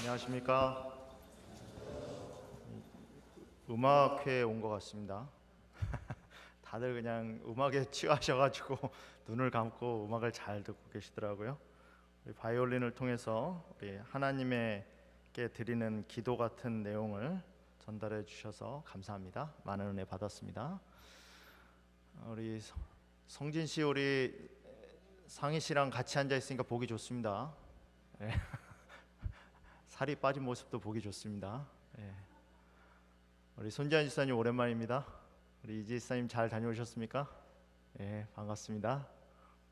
안녕하십니까. 음악회에 온 것 같습니다. 다들 그냥 음악에 취하셔가지고 눈을 감고 음악을 잘 듣고 계시더라고요. 우리 바이올린을 통해서 우리 하나님께 드리는 기도 같은 내용을 전달해 주셔서 감사합니다. 많은 은혜 받았습니다. 우리 성진 씨, 우리 상희 씨랑 같이 앉아 있으니까 보기 좋습니다. 네. 살이 빠진 모습도 보기 좋습니다. 네. 우리 손지한 지사님 오랜만입니다. 우리 이지 지사님 잘 다녀오셨습니까? 예, 반갑습니다.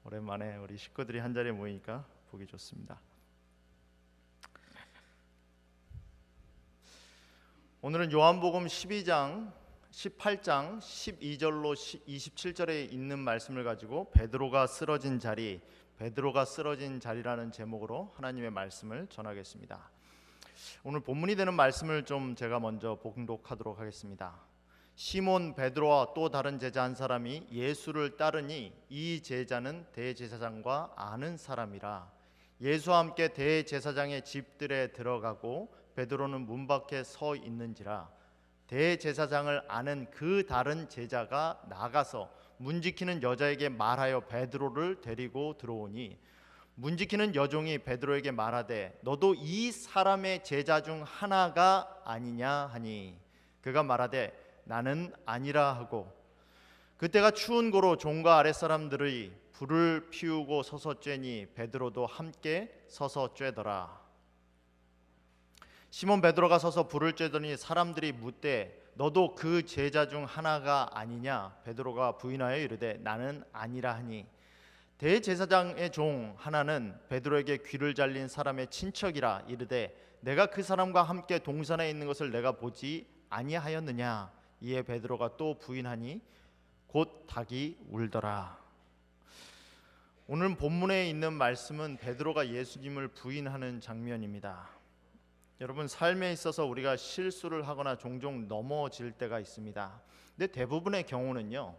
오랜만에 우리 식구들이 한 자리에 모이니까 보기 좋습니다. 오늘은 요한복음 12장, 18장 12절로 27절에 있는 말씀을 가지고 베드로가 쓰러진 자리라는 제목으로 하나님의 말씀을 전하겠습니다. 오늘 본문이 되는 말씀을 좀 제가 먼저 봉독하도록 하겠습니다. 시몬 베드로와 또 다른 제자 한 사람이 예수를 따르니 이 제자는 대제사장과 아는 사람이라. 예수와 함께 대제사장의 집들에 들어가고 베드로는 문 밖에 서 있는지라. 대제사장을 아는 그 다른 제자가 나가서 문 지키는 여자에게 말하여 베드로를 데리고 들어오니 문 지키는 여종이 베드로에게 말하되 너도 이 사람의 제자 중 하나가 아니냐 하니 그가 말하되 나는 아니라 하고 그때가 추운 고로 종과 아랫사람들의 불을 피우고 서서 쬐니 베드로도 함께 서서 쬐더라. 시몬 베드로가 서서 불을 쬐더니 사람들이 묻되 너도 그 제자 중 하나가 아니냐? 베드로가 부인하여 이르되 나는 아니라 하니 대제사장의 종 하나는 베드로에게 귀를 잘린 사람의 친척이라 이르되 내가 그 사람과 함께 동산에 있는 것을 내가 보지 아니하였느냐? 이에 베드로가 또 부인하니 곧 닭이 울더라. 오늘 본문에 있는 말씀은 베드로가 예수님을 부인하는 장면입니다. 여러분, 삶에 있어서 우리가 실수를 하거나 종종 넘어질 때가 있습니다. 근데 대부분의 경우는요,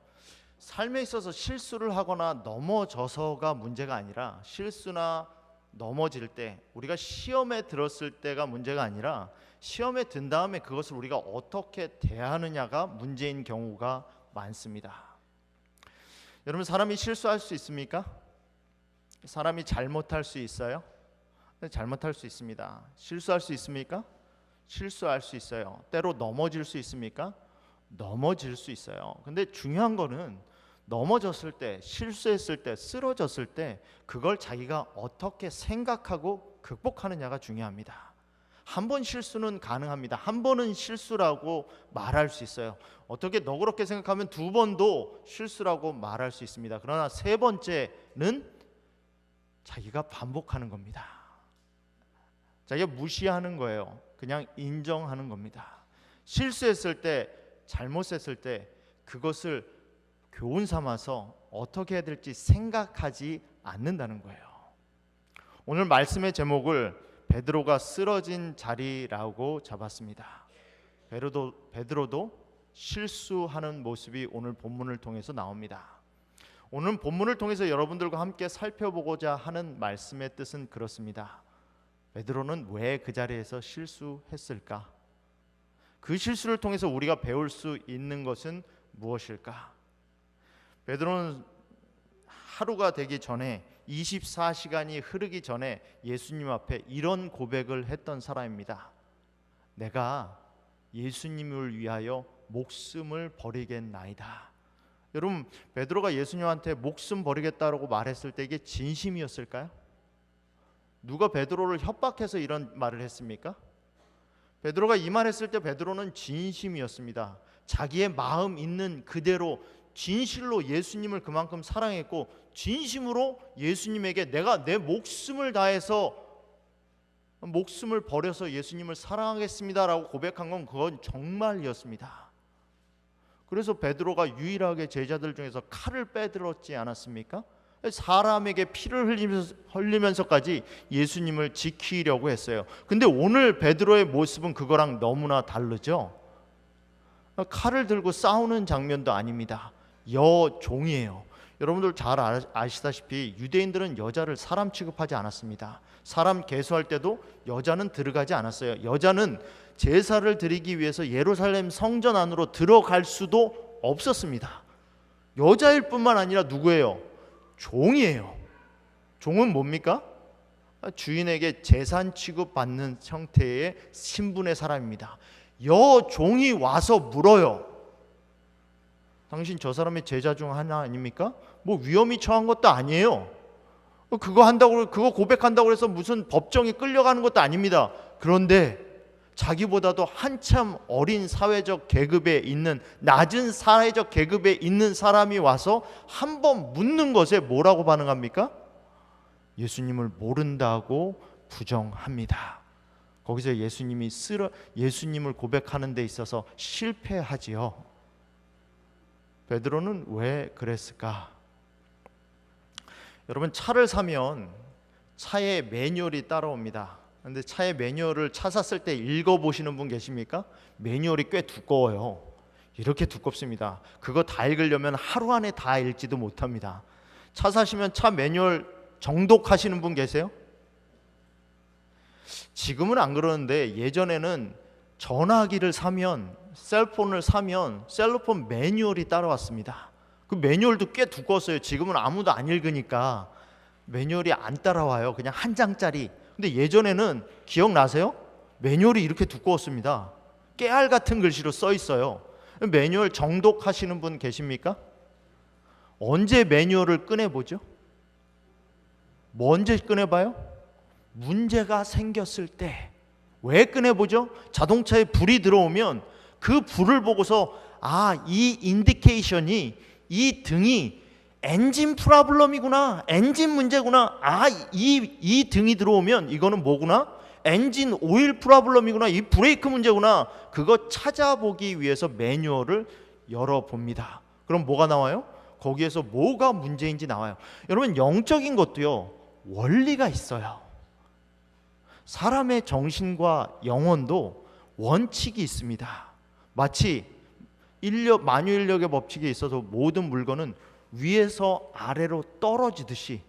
삶에 있어서 실수를 하거나 넘어져서가 문제가 아니라 실수나 넘어질 때, 우리가 시험에 들었을 때가 문제가 아니라 시험에 든 다음에 그것을 우리가 어떻게 대하느냐가 문제인 경우가 많습니다. 여러분, 사람이 실수할 수 있습니까? 사람이 잘못할 수 있어요? 잘못할 수 있습니다. 실수할 수 있습니까? 실수할 수 있어요. 때로 넘어질 수 있습니까? 넘어질 수 있어요. 근데 중요한 거는 넘어졌을 때, 실수했을 때, 쓰러졌을 때 그걸 자기가 어떻게 생각하고 극복하느냐가 중요합니다. 한 번 실수는 가능합니다. 한 번은 실수라고 말할 수 있어요. 어떻게 너그럽게 생각하면 두 번도 실수라고 말할 수 있습니다. 그러나 세 번째는 자기가 반복하는 겁니다. 자기가 무시하는 거예요. 그냥 인정하는 겁니다. 실수했을 때, 잘못했을 때 그것을 교훈 삼아서 어떻게 해야 될지 생각하지 않는다는 거예요. 오늘 말씀의 제목을 베드로가 쓰러진 자리라고 잡았습니다. 베드로도 실수하는 모습이 오늘 본문을 통해서 나옵니다. 오늘 본문을 통해서 여러분들과 함께 살펴보고자 하는 말씀의 뜻은 그렇습니다. 베드로는 왜 그 자리에서 실수했을까? 그 실수를 통해서 우리가 배울 수 있는 것은 무엇일까? 베드로는 하루가 되기 전에 24시간이 흐르기 전에 예수님 앞에 이런 고백을 했던 사람입니다. 내가 예수님을 위하여 목숨을 버리겠나이다. 여러분, 베드로가 예수님한테 목숨 버리겠다라고 말했을 때 이게 진심이었을까요? 누가 베드로를 협박해서 이런 말을 했습니까? 베드로가 이 말했을 때 베드로는 진심이었습니다. 자기의 마음 있는 그대로 진실로 예수님을 그만큼 사랑했고 진심으로 예수님에게 내가 내 목숨을 다해서 목숨을 버려서 예수님을 사랑하겠습니다라고 고백한 건 그건 정말이었습니다. 그래서 베드로가 유일하게 제자들 중에서 칼을 빼들었지 않았습니까? 사람에게 피를 흘리면서까지 예수님을 지키려고 했어요. 근데 오늘 베드로의 모습은 그거랑 너무나 다르죠. 칼을 들고 싸우는 장면도 아닙니다. 여종이에요. 여러분들 잘 아시다시피 유대인들은 여자를 사람 취급하지 않았습니다. 사람 계수할 때도 여자는 들어가지 않았어요. 여자는 제사를 드리기 위해서 예루살렘 성전 안으로 들어갈 수도 없었습니다. 여자일 뿐만 아니라 누구예요? 종이에요. 종은 뭡니까? 주인에게 재산 취급받는 형태의 신분의 사람입니다. 여종이 와서 물어요. 당신 저 사람의 제자 중 하나 아닙니까? 뭐 위험이 처한 것도 아니에요. 그거 한다고, 그거 고백한다고 해서 무슨 법정에 끌려가는 것도 아닙니다. 그런데 자기보다도 한참 어린 사회적 계급에 있는, 낮은 사회적 계급에 있는 사람이 와서 한번 묻는 것에 뭐라고 반응합니까? 예수님을 모른다고 부정합니다. 거기서 예수님을 고백하는 데 있어서 실패하지요. 베드로는 왜 그랬을까? 여러분, 차를 사면 차에 매뉴얼이 따라옵니다. 그런데 차의 매뉴얼을 차 샀을 때 읽어보시는 분 계십니까? 매뉴얼이 꽤 두꺼워요. 이렇게 두껍습니다. 그거 다 읽으려면 하루 안에 다 읽지도 못합니다. 차 사시면 차 매뉴얼 정독하시는 분 계세요? 지금은 안 그러는데 예전에는 전화기를 사면, 셀폰을 사면 셀로폰 매뉴얼이 따라왔습니다. 그 매뉴얼도 꽤 두꺼웠어요. 지금은 아무도 안 읽으니까 매뉴얼이 안 따라와요. 그냥 한 장짜리. 근데 예전에는 기억나세요? 매뉴얼이 이렇게 두꺼웠습니다. 깨알 같은 글씨로 써 있어요. 매뉴얼 정독하시는 분 계십니까? 언제 매뉴얼을 꺼내보죠? 뭐 언제 꺼내봐요? 문제가 생겼을 때. 왜 꺼내보죠? 자동차에 불이 들어오면 그 불을 보고서 이 인디케이션이, 이 등이 엔진 프로블럼이구나, 엔진 문제구나, 이 등이 들어오면 이거는 뭐구나? 엔진 오일 프로블럼이구나, 이 브레이크 문제구나. 그거 찾아보기 위해서 매뉴얼을 열어봅니다. 그럼 뭐가 나와요? 거기에서 뭐가 문제인지 나와요. 여러분, 영적인 것도요, 원리가 있어요. 사람의 정신과 영혼도 원칙이 있습니다. 마치 만유인력의 법칙에 있어서 모든 물건은 위에서 아래로 떨어지듯이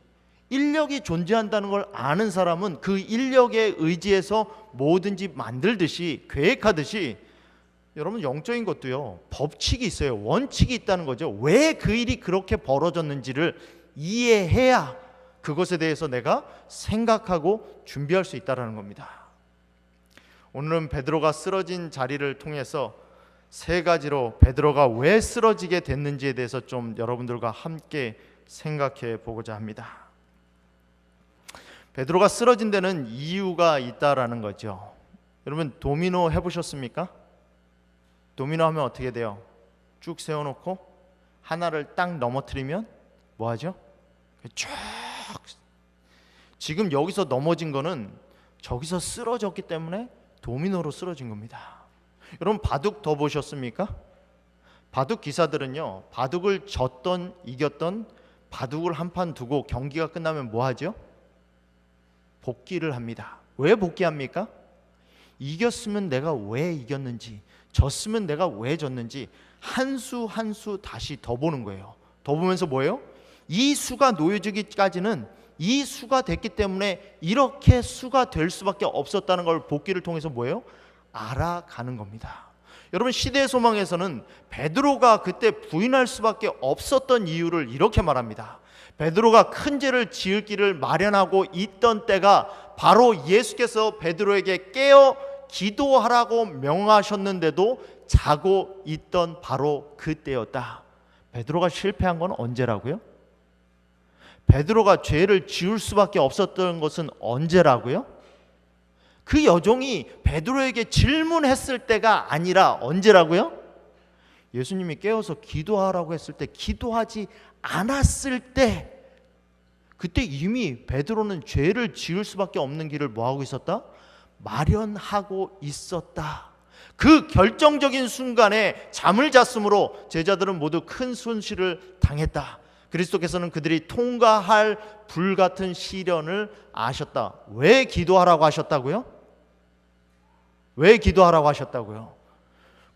인력이 존재한다는 걸 아는 사람은 그 인력에 의지해서 뭐든지 만들듯이, 계획하듯이, 여러분, 영적인 것도요, 법칙이 있어요. 원칙이 있다는 거죠. 왜 그 일이 그렇게 벌어졌는지를 이해해야 그것에 대해서 내가 생각하고 준비할 수 있다는 겁니다. 오늘은 베드로가 쓰러진 자리를 통해서 세 가지로 베드로가 왜 쓰러지게 됐는지에 대해서 좀 여러분들과 함께 생각해 보고자 합니다. 베드로가 쓰러진 데는 이유가 있다라는 거죠. 여러분, 도미노 해보셨습니까? 도미노 하면 어떻게 돼요? 쭉 세워놓고 하나를 딱 넘어뜨리면 뭐 하죠? 쭉. 지금 여기서 넘어진 거는 저기서 쓰러졌기 때문에 도미노로 쓰러진 겁니다. 여러분, 바둑 더 보셨습니까? 바둑 기사들은요, 바둑을 졌던 이겼던 바둑을 한 판 두고 경기가 끝나면 뭐 하죠? 복기를 합니다. 왜 복기합니까? 이겼으면 내가 왜 이겼는지, 졌으면 내가 왜 졌는지 한 수 한 수 다시 더 보는 거예요. 더 보면서 뭐예요? 이 수가 놓여지기까지는 이 수가 됐기 때문에 이렇게 수가 될 수밖에 없었다는 걸 복기를 통해서 뭐예요? 알아가는 겁니다. 여러분, 시대의 소망에서는 베드로가 그때 부인할 수밖에 없었던 이유를 이렇게 말합니다. 베드로가 큰 죄를 지을 길을 마련하고 있던 때가 바로 예수께서 베드로에게 깨어 기도하라고 명하셨는데도 자고 있던 바로 그때였다. 베드로가 실패한 건 언제라고요? 베드로가 죄를 지을 수밖에 없었던 것은 언제라고요? 그 여종이 베드로에게 질문했을 때가 아니라 언제라고요? 예수님이 깨워서 기도하라고 했을 때, 기도하지 않았을 때, 그때 이미 베드로는 죄를 지을 수밖에 없는 길을 뭐하고 있었다? 마련하고 있었다. 그 결정적인 순간에 잠을 잤으므로 제자들은 모두 큰 손실을 당했다. 그리스도께서는 그들이 통과할 불같은 시련을 아셨다. 왜 기도하라고 하셨다고요? 왜 기도하라고 하셨다고요?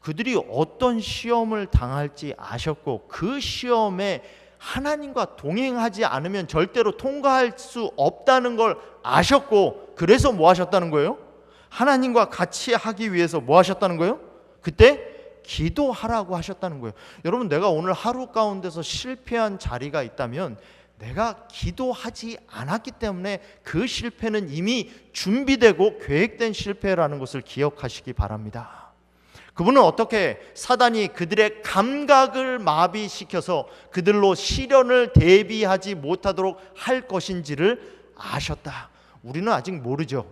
그들이 어떤 시험을 당할지 아셨고 그 시험에 하나님과 동행하지 않으면 절대로 통과할 수 없다는 걸 아셨고, 그래서 뭐 하셨다는 거예요? 하나님과 같이 하기 위해서 뭐 하셨다는 거예요? 그때 기도하라고 하셨다는 거예요. 여러분, 내가 오늘 하루 가운데서 실패한 자리가 있다면 내가 기도하지 않았기 때문에 그 실패는 이미 준비되고 계획된 실패라는 것을 기억하시기 바랍니다. 그분은 어떻게 사단이 그들의 감각을 마비시켜서 그들로 시련을 대비하지 못하도록 할 것인지를 아셨다. 우리는 아직 모르죠.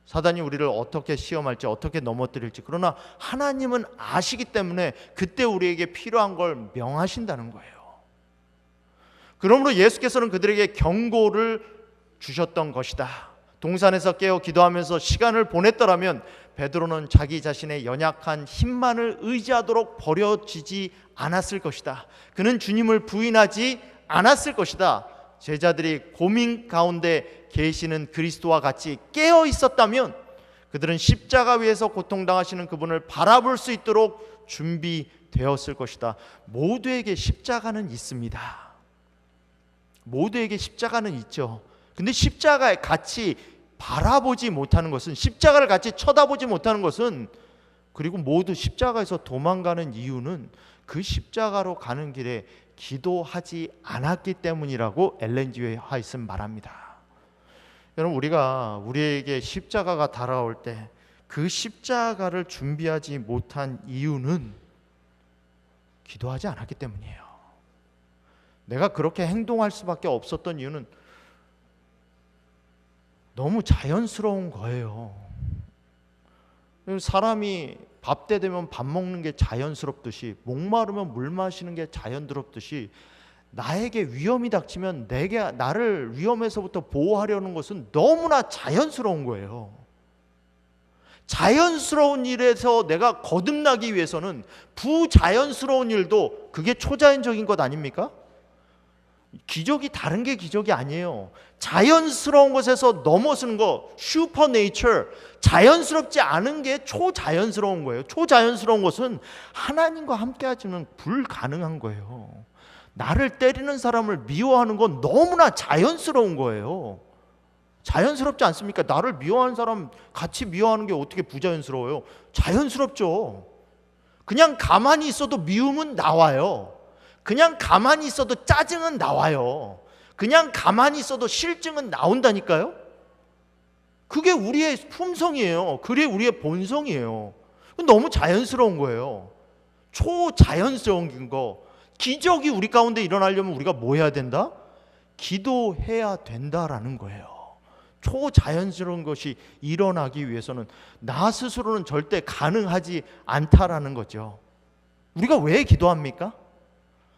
사단이 우리를 어떻게 시험할지, 어떻게 넘어뜨릴지. 그러나 하나님은 아시기 때문에 그때 우리에게 필요한 걸 명하신다는 거예요. 그러므로 예수께서는 그들에게 경고를 주셨던 것이다. 동산에서 깨어 기도하면서 시간을 보냈더라면 베드로는 자기 자신의 연약한 힘만을 의지하도록 버려지지 않았을 것이다. 그는 주님을 부인하지 않았을 것이다. 제자들이 고민 가운데 계시는 그리스도와 같이 깨어 있었다면 그들은 십자가 위에서 고통당하시는 그분을 바라볼 수 있도록 준비되었을 것이다. 모두에게 십자가는 있습니다. 모두에게 십자가는 있죠. 근데 십자가에 같이 바라보지 못하는 것은, 십자가를 같이 쳐다보지 못하는 것은, 그리고 모두 십자가에서 도망가는 이유는 그 십자가로 가는 길에 기도하지 않았기 때문이라고 엘렌 G 화이트는 말합니다. 여러분, 우리에게 십자가가 다가올 때 그 십자가를 준비하지 못한 이유는 기도하지 않았기 때문이에요. 내가 그렇게 행동할 수밖에 없었던 이유는 너무 자연스러운 거예요. 사람이 밥 때 되면 밥 먹는 게 자연스럽듯이, 목마르면 물 마시는 게 자연스럽듯이, 나에게 위험이 닥치면 나를 위험에서부터 보호하려는 것은 너무나 자연스러운 거예요. 자연스러운 일에서 내가 거듭나기 위해서는 부자연스러운 일도 그게 초자연적인 것 아닙니까? 기적이 다른 게 기적이 아니에요. 자연스러운 것에서 넘어서는 거, 슈퍼네이처, 자연스럽지 않은 게 초자연스러운 거예요. 초자연스러운 것은 하나님과 함께 하지는 불가능한 거예요. 나를 때리는 사람을 미워하는 건 너무나 자연스러운 거예요. 자연스럽지 않습니까? 나를 미워하는 사람 같이 미워하는 게 어떻게 부자연스러워요? 자연스럽죠. 그냥 가만히 있어도 미움은 나와요. 그냥 가만히 있어도 짜증은 나와요. 그냥 가만히 있어도 실증은 나온다니까요. 그게 우리의 품성이에요. 그게 우리의 본성이에요. 너무 자연스러운 거예요. 초자연스러운 거. 기적이 우리 가운데 일어나려면 우리가 뭐 해야 된다? 기도해야 된다라는 거예요. 초자연스러운 것이 일어나기 위해서는 나 스스로는 절대 가능하지 않다라는 거죠. 우리가 왜 기도합니까?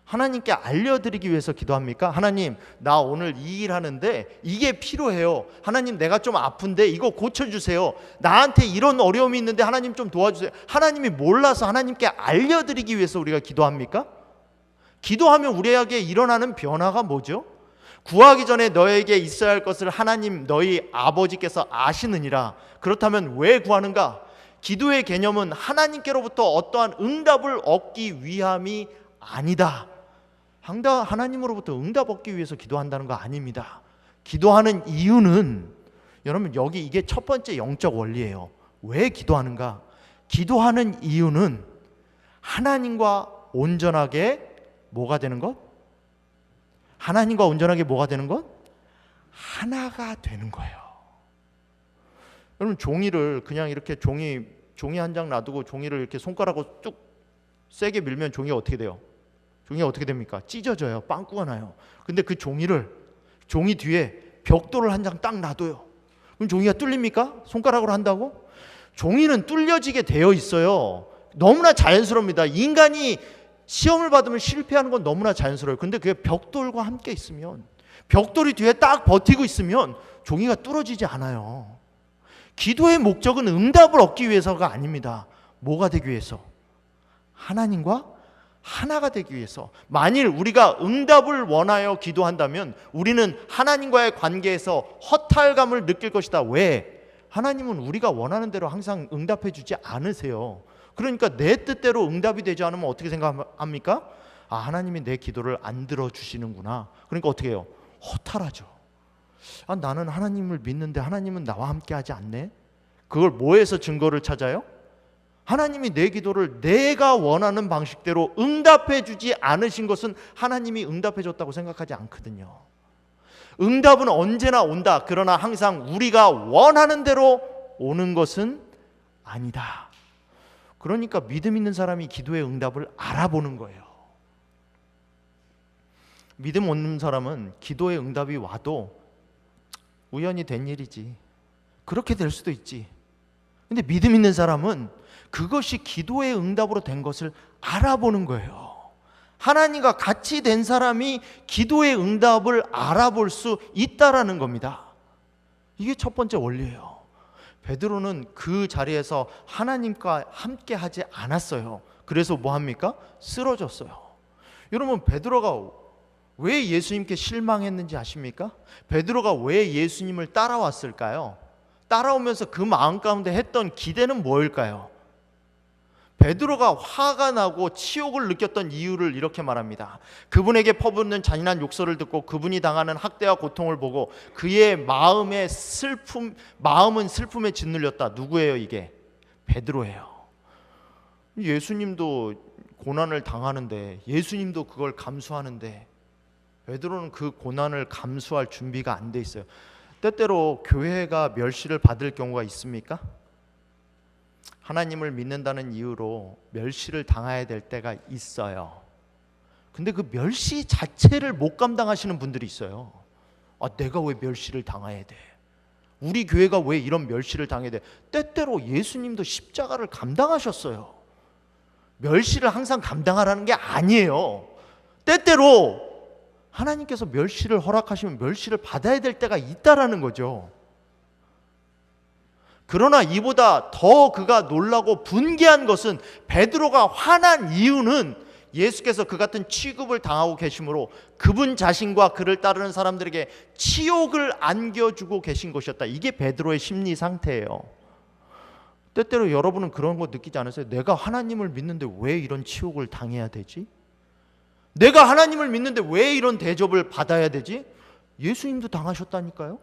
하나님께 알려드리기 위해서 기도합니까? 하나님, 나 오늘 이 일 하는데 이게 필요해요. 하나님, 내가 좀 아픈데 이거 고쳐주세요. 나한테 이런 어려움이 있는데 하나님 좀 도와주세요. 하나님이 몰라서 하나님께 알려드리기 위해서 우리가 기도합니까? 기도하면 우리에게 일어나는 변화가 뭐죠? 구하기 전에 너에게 있어야 할 것을 하나님 너희 아버지께서 아시느니라. 그렇다면 왜 구하는가? 기도의 개념은 하나님께로부터 어떠한 응답을 얻기 위함이 아니다. 하나님으로부터 응답 얻기 위해서 기도한다는 거 아닙니다. 기도하는 이유는, 여러분, 여기 이게 첫 번째 영적 원리예요. 왜 기도하는가? 기도하는 이유는 하나님과 온전하게 뭐가 되는 것? 하나님과 온전하게 뭐가 되는 것? 하나가 되는 거예요. 여러분, 종이를 그냥 이렇게 종이 한 장 놔두고 종이를 이렇게 손가락으로 쭉 세게 밀면 종이가 어떻게 돼요? 종이가 어떻게 됩니까? 찢어져요. 빵꾸가 나요. 근데 그 종이 뒤에 벽돌을 한 장 딱 놔둬요. 그럼 종이가 뚫립니까? 손가락으로 한다고? 종이는 뚫려지게 되어 있어요. 너무나 자연스럽습니다. 인간이 시험을 받으면 실패하는 건 너무나 자연스러워요. 근데 그게 벽돌과 함께 있으면, 벽돌이 뒤에 딱 버티고 있으면 종이가 뚫어지지 않아요. 기도의 목적은 응답을 얻기 위해서가 아닙니다. 뭐가 되기 위해서? 하나님과 하나가 되기 위해서. 만일 우리가 응답을 원하여 기도한다면 우리는 하나님과의 관계에서 허탈감을 느낄 것이다. 왜? 하나님은 우리가 원하는 대로 항상 응답해 주지 않으세요. 그러니까 내 뜻대로 응답이 되지 않으면 어떻게 생각합니까? 아, 하나님이 내 기도를 안 들어주시는구나. 그러니까 어떻게 해요? 허탈하죠. 아, 나는 하나님을 믿는데 하나님은 나와 함께 하지 않네. 그걸 뭐에서 증거를 찾아요? 하나님이 내 기도를 내가 원하는 방식대로 응답해 주지 않으신 것은 하나님이 응답해 줬다고 생각하지 않거든요. 응답은 언제나 온다. 그러나 항상 우리가 원하는 대로 오는 것은 아니다. 그러니까 믿음 있는 사람이 기도의 응답을 알아보는 거예요. 믿음 없는 사람은 기도의 응답이 와도 우연히 된 일이지, 그렇게 될 수도 있지. 근데 믿음 있는 사람은 그것이 기도의 응답으로 된 것을 알아보는 거예요. 하나님과 같이 된 사람이 기도의 응답을 알아볼 수 있다라는 겁니다. 이게 첫 번째 원리예요. 베드로는 그 자리에서 하나님과 함께 하지 않았어요. 그래서 뭐 합니까? 쓰러졌어요. 여러분, 베드로가 왜 예수님께 실망했는지 아십니까? 베드로가 왜 예수님을 따라왔을까요? 따라오면서 그 마음 가운데 했던 기대는 뭐일까요? 베드로가 화가 나고 치욕을 느꼈던 이유를 이렇게 말합니다. 그분에게 퍼붓는 잔인한 욕설을 듣고 그분이 당하는 학대와 고통을 보고 그의 마음은 슬픔에 짓눌렸다. 누구예요 이게? 베드로예요. 예수님도 고난을 당하는데, 예수님도 그걸 감수하는데 베드로는 그 고난을 감수할 준비가 안 돼 있어요. 때때로 교회가 멸시를 받을 경우가 있습니까? 하나님을 믿는다는 이유로 멸시를 당해야 될 때가 있어요. 근데 그 멸시 자체를 못 감당하시는 분들이 있어요. 아, 내가 왜 멸시를 당해야 돼? 우리 교회가 왜 이런 멸시를 당해야 돼? 때때로 예수님도 십자가를 감당하셨어요. 멸시를 항상 감당하라는 게 아니에요. 때때로 하나님께서 멸시를 허락하시면 멸시를 받아야 될 때가 있다라는 거죠. 그러나 이보다 더 그가 놀라고 분개한 것은, 베드로가 화난 이유는 예수께서 그 같은 취급을 당하고 계시므로 그분 자신과 그를 따르는 사람들에게 치욕을 안겨주고 계신 것이었다. 이게 베드로의 심리 상태예요. 때때로 여러분은 그런 거 느끼지 않으세요? 내가 하나님을 믿는데 왜 이런 치욕을 당해야 되지? 내가 하나님을 믿는데 왜 이런 대접을 받아야 되지? 예수님도 당하셨다니까요.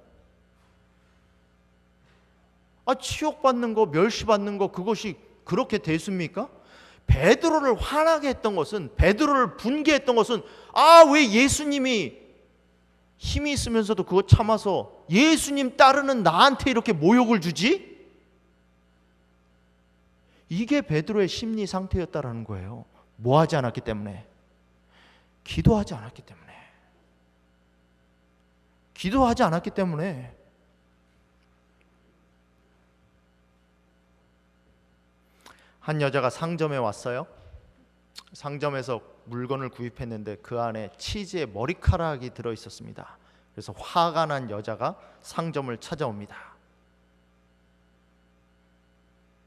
아, 치욕받는 거, 멸시받는 거, 그것이 그렇게 됐습니까? 베드로를 화나게 했던 것은, 베드로를 분개했던 것은, 아, 왜 예수님이 힘이 있으면서도 그거 참아서 예수님 따르는 나한테 이렇게 모욕을 주지? 이게 베드로의 심리 상태였다라는 거예요. 뭐 하지 않았기 때문에? 기도하지 않았기 때문에. 기도하지 않았기 때문에. 한 여자가 상점에 왔어요. 상점에서 물건을 구입했는데 그 안에 치즈의 머리카락이 들어 있었습니다. 그래서 화가 난 여자가 상점을 찾아옵니다.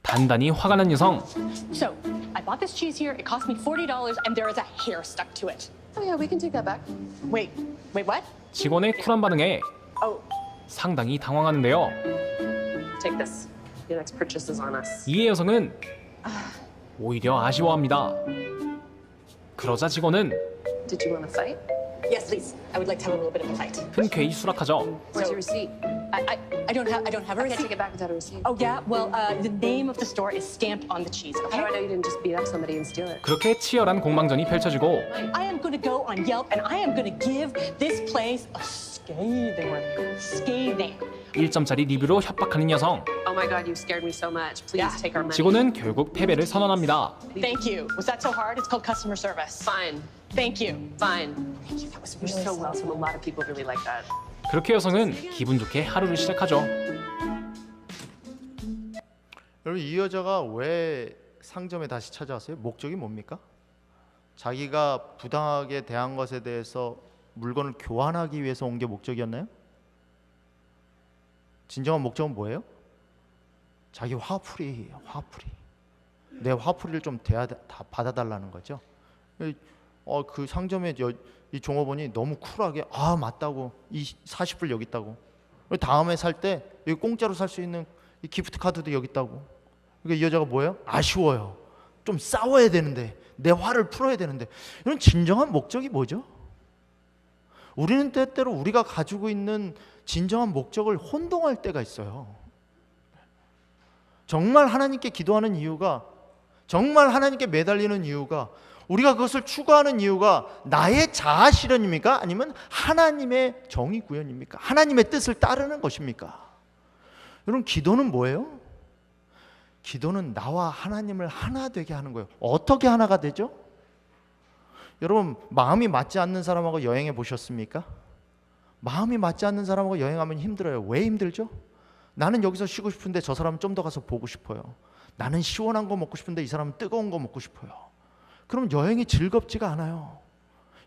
단단히 화가 난 여성. So, I bought this cheese here. It cost me $40 and there is a hair stuck to it. Oh yeah, we can take that back. Wait, what? 직원의 쿨한 반응에 Oh, 상당히 당황하는데요. Take this. Your next purchase is on us. 이에 여성은 오히려 아쉬워합니다. 그러자 직원은 Did you want to fight? yes, please. I would like to have a little bit of a fight. 흔쾌히 수락하죠. Where's So- your receipt? I don't have a I can't receipt. take it back without a receipt. Oh yeah, well, the name of the store is stamped on the cheese. How do I Okay. know you didn't just beat up somebody and steal it? 그렇게 치열한 공방전이 펼쳐지고 I am going to go on Yelp and I am going to give this place a scathing review. Scathing. 1점짜리 리뷰로 협박하는 여성. Oh my god, you scared me so much. Please Yeah. take our money. 직원은 결국 패배를 선언합니다. Thank you. Was that so hard? It's called customer service. Fine. Thank you. Fine. Thank you. That was You're really so so welcome. A lot of people really like that. 그렇게 여성은 기분 좋게 하루를 시작하죠. 여러분, 이 여자가 왜 상점에 다시 찾아왔어요? 목적이 뭡니까? 자기가 부당하게 대한 것에 대해서 물건을 교환하기 위해서 온 게 목적이었나요? 진정한 목적은 뭐예요? 자기 화풀이. 내 화풀이를 좀 다 받아달라는 거죠. 그 상점에 이 종업원이 너무 쿨하게, 아, 맞다고, 이 40불 여기 있다고, 다음에 살 때 여기 공짜로 살 수 있는 이 기프트 카드도 여기 있다고. 그러니까 이 여자가 뭐예요? 아쉬워요. 좀 싸워야 되는데, 내 화를 풀어야 되는데, 이런 진정한 목적이 뭐죠? 우리는 때때로 우리가 가지고 있는 진정한 목적을 혼동할 때가 있어요. 정말 하나님께 기도하는 이유가, 정말 하나님께 매달리는 이유가, 우리가 그것을 추구하는 이유가 나의 자아 실현입니까? 아니면 하나님의 정의 구현입니까? 하나님의 뜻을 따르는 것입니까? 여러분, 기도는 뭐예요? 기도는 나와 하나님을 하나 되게 하는 거예요. 어떻게 하나가 되죠? 여러분, 마음이 맞지 않는 사람하고 여행해 보셨습니까? 마음이 맞지 않는 사람하고 여행하면 힘들어요. 왜 힘들죠? 나는 여기서 쉬고 싶은데 저 사람은 좀 더 가서 보고 싶어요. 나는 시원한 거 먹고 싶은데 이 사람은 뜨거운 거 먹고 싶어요. 그럼 여행이 즐겁지가 않아요.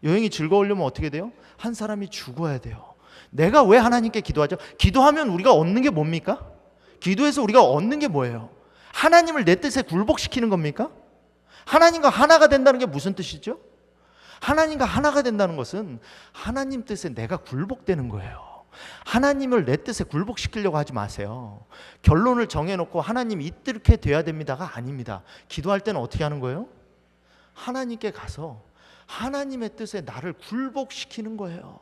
여행이 즐거우려면 어떻게 돼요? 한 사람이 죽어야 돼요. 내가 왜 하나님께 기도하죠? 기도하면 우리가 얻는 게 뭡니까? 기도해서 우리가 얻는 게 뭐예요? 하나님을 내 뜻에 굴복시키는 겁니까? 하나님과 하나가 된다는 게 무슨 뜻이죠? 하나님과 하나가 된다는 것은 하나님 뜻에 내가 굴복되는 거예요. 하나님을 내 뜻에 굴복시키려고 하지 마세요. 결론을 정해놓고 하나님 이렇게 돼야 됩니다가 아닙니다. 기도할 때는 어떻게 하는 거예요? 하나님께 가서 하나님의 뜻에 나를 굴복시키는 거예요.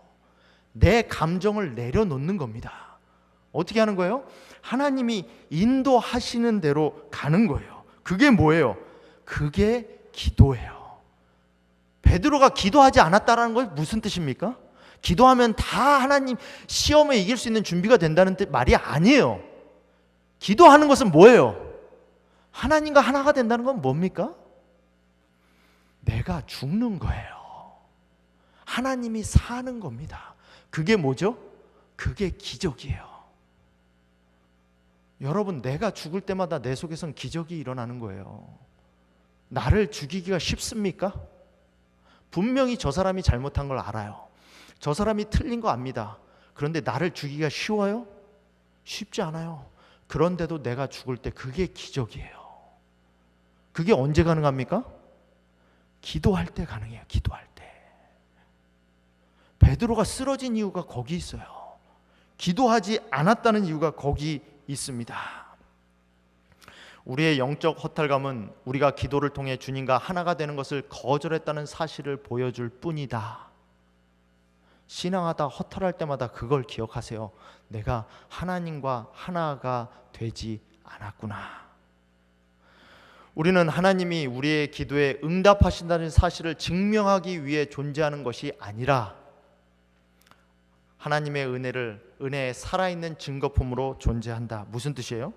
내 감정을 내려놓는 겁니다. 어떻게 하는 거예요? 하나님이 인도하시는 대로 가는 거예요. 그게 뭐예요? 그게 기도예요. 베드로가 기도하지 않았다는 건 무슨 뜻입니까? 기도하면 다 하나님 시험에 이길 수 있는 준비가 된다는 말이 아니에요. 기도하는 것은 뭐예요? 하나님과 하나가 된다는 건 뭡니까? 내가 죽는 거예요. 하나님이 사는 겁니다. 그게 뭐죠? 그게 기적이에요. 여러분, 내가 죽을 때마다 내 속에선 기적이 일어나는 거예요. 나를 죽이기가 쉽습니까? 분명히 저 사람이 잘못한 걸 알아요. 저 사람이 틀린 거 압니다. 그런데 나를 죽이기가 쉬워요? 쉽지 않아요. 그런데도 내가 죽을 때 그게 기적이에요. 그게 언제 가능합니까? 기도할 때 가능해요. 기도할 때. 베드로가 쓰러진 이유가 거기 있어요. 기도하지 않았다는 이유가 거기 있습니다. 우리의 영적 허탈감은 우리가 기도를 통해 주님과 하나가 되는 것을 거절했다는 사실을 보여줄 뿐이다. 신앙하다 허탈할 때마다 그걸 기억하세요. 내가 하나님과 하나가 되지 않았구나. 우리는 하나님이 우리의 기도에 응답하신다는 사실을 증명하기 위해 존재하는 것이 아니라 하나님의 은혜의 살아있는 증거품으로 존재한다. 무슨 뜻이에요?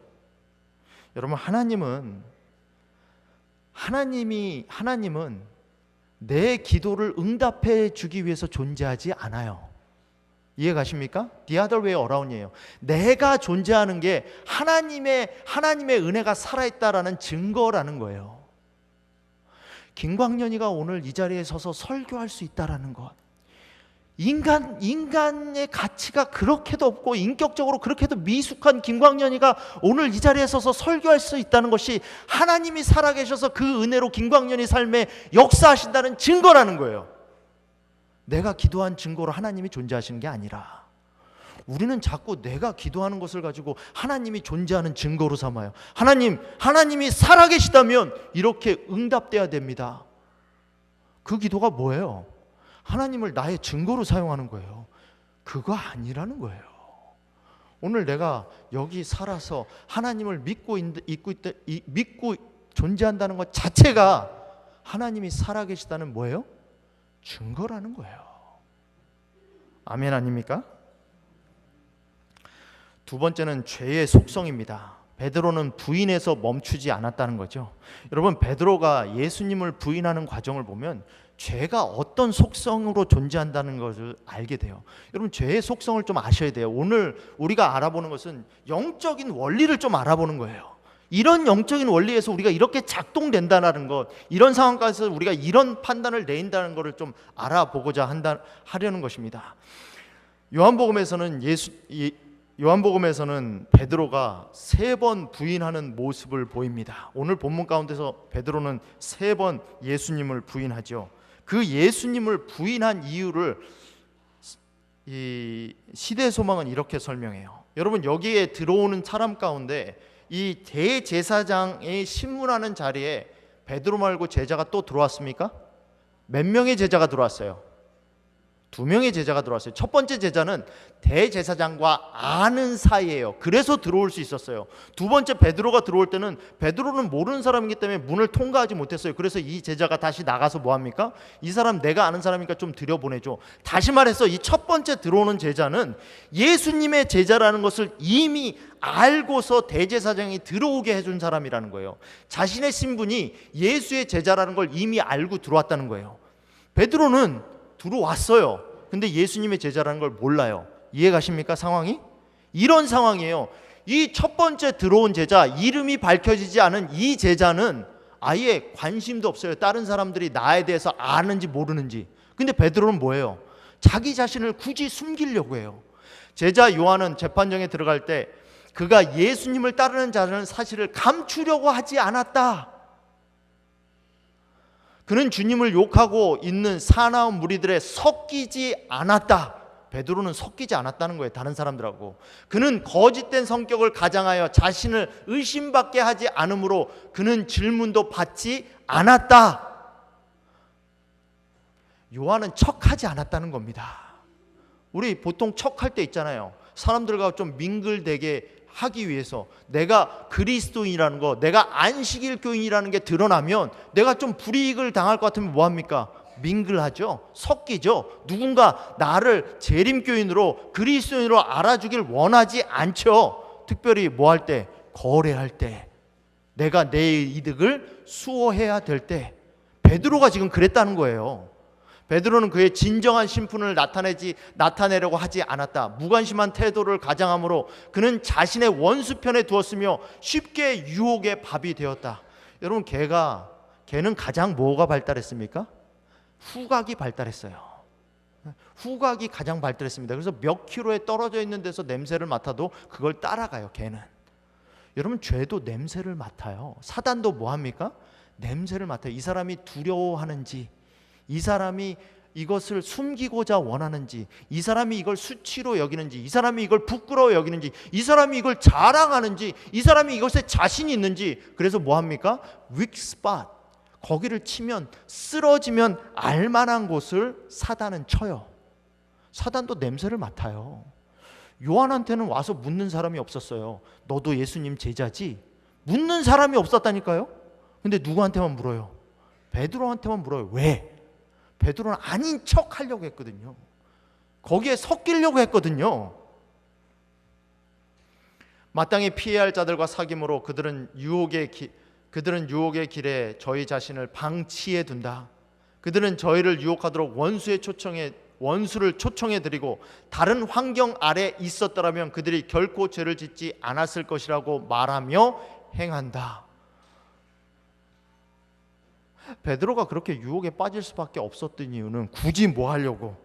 여러분, 하나님은 내 기도를 응답해 주기 위해서 존재하지 않아요. 이해 가십니까? The other way around이에요. 내가 존재하는 게 하나님의 은혜가 살아있다라는 증거라는 거예요. 김광년이가 오늘 이 자리에 서서 설교할 수 있다라는 것, 인간의 가치가 그렇게도 없고 인격적으로 그렇게도 미숙한 김광년이가 오늘 이 자리에 서서 설교할 수 있다는 것이 하나님이 살아계셔서 그 은혜로 김광년이 삶에 역사하신다는 증거라는 거예요. 내가 기도한 증거로 하나님이 존재하시는 게 아니라 우리는 자꾸 내가 기도하는 것을 가지고 하나님이 존재하는 증거로 삼아요. 하나님이 살아계시다면 이렇게 응답돼야 됩니다. 그 기도가 뭐예요? 하나님을 나의 증거로 사용하는 거예요. 그거 아니라는 거예요. 오늘 내가 여기 살아서 하나님을 믿고 존재한다는 것 자체가 하나님이 살아계시다는 뭐예요? 증거라는 거예요. 아멘 아닙니까? 두 번째는 죄의 속성입니다. 베드로는 부인해서 멈추지 않았다는 거죠. 여러분, 베드로가 예수님을 부인하는 과정을 보면 죄가 어떤 속성으로 존재한다는 것을 알게 돼요. 여러분, 죄의 속성을 좀 아셔야 돼요. 오늘 우리가 알아보는 것은 영적인 원리를 좀 알아보는 거예요. 이런 영적인 원리에서 우리가 이렇게 작동된다는 것, 이런 상황까지서 우리가 이런 판단을 내린다는 것을 좀 알아보고자 하려는 것입니다. 요한복음에서는 베드로가 3번 부인하는 모습을 보입니다. 오늘 본문 가운데서 베드로는 3번 예수님을 부인하죠. 그 예수님을 부인한 이유를 이 시대소망은 이렇게 설명해요. 여러분, 여기에 들어오는 사람 가운데 이 대제사장의 신문하는 자리에 베드로 말고 제자가 또 들어왔습니까? 몇 명의 제자가 들어왔어요? 2명의 제자가 들어왔어요. 첫 번째 제자는 대제사장과 아는 사이예요. 그래서 들어올 수 있었어요. 두 번째 베드로가 들어올 때는 베드로는 모르는 사람이기 때문에 문을 통과하지 못했어요. 그래서 이 제자가 다시 나가서 뭐합니까? 이 사람 내가 아는 사람이니까 좀 들여보내줘. 다시 말해서 이 첫 번째 들어오는 제자는 예수님의 제자라는 것을 이미 알고서 대제사장이 들어오게 해준 사람이라는 거예요. 자신의 신분이 예수의 제자라는 걸 이미 알고 들어왔다는 거예요. 베드로는 들어왔어요. 근데 예수님의 제자라는 걸 몰라요. 이해가십니까? 상황이? 이런 상황이에요. 이 첫 번째 들어온 제자, 이름이 밝혀지지 않은 이 제자는 아예 관심도 없어요. 다른 사람들이 나에 대해서 아는지 모르는지. 근데 베드로는 뭐예요? 자기 자신을 굳이 숨기려고 해요. 제자 요한은 재판정에 들어갈 때 그가 예수님을 따르는 자라는 사실을 감추려고 하지 않았다. 그는 주님을 욕하고 있는 사나운 무리들에 섞이지 않았다. 베드로는 섞이지 않았다는 거예요. 다른 사람들하고. 그는 거짓된 성격을 가장하여 자신을 의심받게 하지 않으므로 그는 질문도 받지 않았다. 요한은 척하지 않았다는 겁니다. 우리 보통 척할 때 있잖아요. 사람들과 좀 민글되게 하기 위해서 내가 그리스도인이라는 거, 내가 안식일 교인이라는 게 드러나면 내가 좀 불이익을 당할 것 같으면 뭐합니까? 민글하죠. 섞이죠. 누군가 나를 재림교인으로 그리스도인으로 알아주길 원하지 않죠. 특별히 뭐 할 때? 거래할 때, 내가 내 이득을 수호해야 될 때. 베드로가 지금 그랬다는 거예요. 베드로는 그의 진정한 신분을 나타내려고 하지 않았다. 무관심한 태도를 가장함으로 그는 자신의 원수편에 두었으며 쉽게 유혹의 밥이 되었다. 여러분, 걔는 가장 뭐가 발달했습니까? 후각이 발달했어요. 후각이 가장 발달했습니다. 그래서 몇 킬로에 떨어져 있는 데서 냄새를 맡아도 그걸 따라가요. 걔는. 여러분, 죄도 냄새를 맡아요. 사단도 뭐합니까? 냄새를 맡아요. 이 사람이 두려워하는지, 이 사람이 이것을 숨기고자 원하는지, 이 사람이 이걸 수치로 여기는지, 이 사람이 이걸 부끄러워 여기는지, 이 사람이 이걸 자랑하는지, 이 사람이 이것에 자신이 있는지. 그래서 뭐합니까? weak spot, 거기를 치면, 쓰러지면 알만한 곳을 사단은 쳐요. 사단도 냄새를 맡아요. 요한한테는 와서 묻는 사람이 없었어요. 너도 예수님 제자지? 묻는 사람이 없었다니까요. 근데 누구한테만 물어요? 베드로한테만 물어요. 왜? 베드로는 아닌 척 하려고 했거든요. 거기에 섞이려고 했거든요. 마땅히 피해야 할 자들과 사귐으로 그들은 유혹의 길에 저희 자신을 방치해 둔다. 그들은 저희를 유혹하도록 원수를 초청해 드리고 다른 환경 아래 있었더라면 그들이 결코 죄를 짓지 않았을 것이라고 말하며 행한다. 베드로가 그렇게 유혹에 빠질 수밖에 없었던 이유는 굳이 뭐 하려고?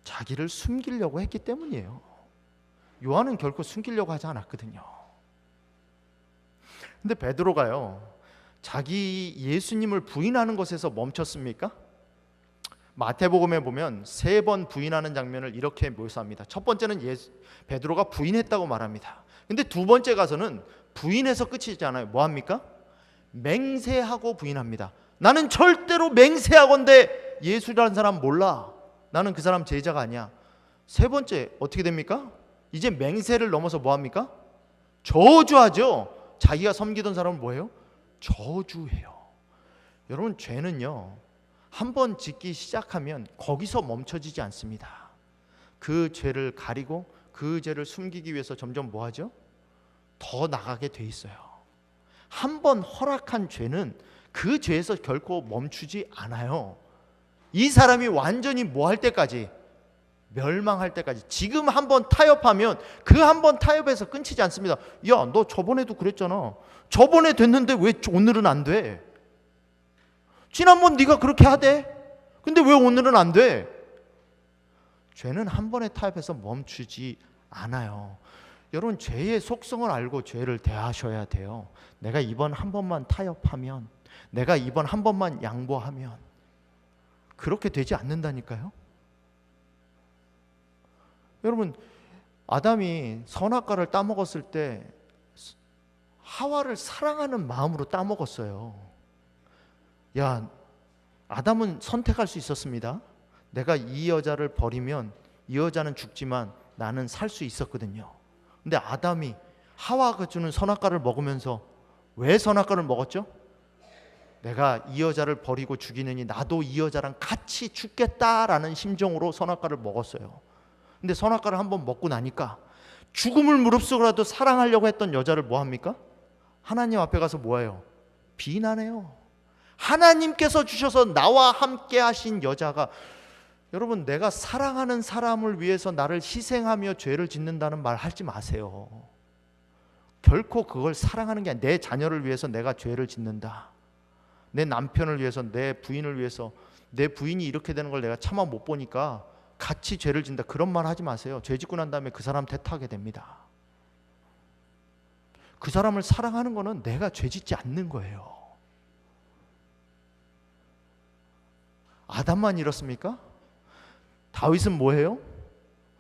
자기를 숨기려고 했기 때문이에요. 요한은 결코 숨기려고 하지 않았거든요. 근데 베드로가요, 자기 예수님을 부인하는 것에서 멈췄습니까? 마태복음에 보면 3번 부인하는 장면을 이렇게 묘사합니다. 첫 번째는 베드로가 부인했다고 말합니다. 근데 두 번째 가서는 부인해서 끝이지 않아요. 뭐합니까? 맹세하고 부인합니다. 나는 절대로 맹세하건대 예수라는 사람 몰라. 나는 그 사람 제자가 아니야. 세 번째 어떻게 됩니까? 이제 맹세를 넘어서 뭐합니까? 저주하죠. 자기가 섬기던 사람은 뭐예요? 저주해요. 여러분, 죄는요, 한번 짓기 시작하면 거기서 멈춰지지 않습니다. 그 죄를 가리고 그 죄를 숨기기 위해서 점점 뭐하죠? 더 나가게 돼 있어요. 한번 허락한 죄는 그 죄에서 결코 멈추지 않아요. 이 사람이 완전히 뭐 할 때까지? 멸망할 때까지. 지금 한번 타협하면 그 한번 타협에서 끊이지 않습니다. 야, 너 저번에도 그랬잖아. 저번에 됐는데 왜 오늘은 안 돼? 지난번 네가 그렇게 하대. 근데 왜 오늘은 안 돼? 죄는 한 번에 타협해서 멈추지 않아요. 여러분, 죄의 속성을 알고 죄를 대하셔야 돼요. 내가 이번 한 번만 타협하면, 내가 이번 한 번만 양보하면 그렇게 되지 않는다니까요. 여러분, 아담이 선악과를 따먹었을 때 하와를 사랑하는 마음으로 따먹었어요. 야, 아담은 선택할 수 있었습니다. 내가 이 여자를 버리면 이 여자는 죽지만 나는 살 수 있었거든요. 근데 아담이 하와가 주는 선악과를 먹으면서 왜 선악과를 먹었죠? 내가 이 여자를 버리고 죽이느니 나도 이 여자랑 같이 죽겠다라는 심정으로 선악과를 먹었어요. 근데 선악과를 한번 먹고 나니까 죽음을 무릅쓰고라도 사랑하려고 했던 여자를 뭐 합니까? 하나님 앞에 가서 뭐해요? 비난해요. 하나님께서 주셔서 나와 함께 하신 여자가, 여러분, 내가 사랑하는 사람을 위해서 나를 희생하며 죄를 짓는다는 말 하지 마세요. 결코 그걸 사랑하는 게 아니라 내 자녀를 위해서 내가 죄를 짓는다, 내 남편을 위해서, 내 부인을 위해서, 내 부인이 이렇게 되는 걸 내가 차마 못 보니까 같이 죄를 짓는다, 그런 말 하지 마세요. 죄 짓고 난 다음에 그 사람 탓하게 됩니다. 그 사람을 사랑하는 거는 내가 죄 짓지 않는 거예요. 아담만 이렇습니까? 다윗은 뭐해요?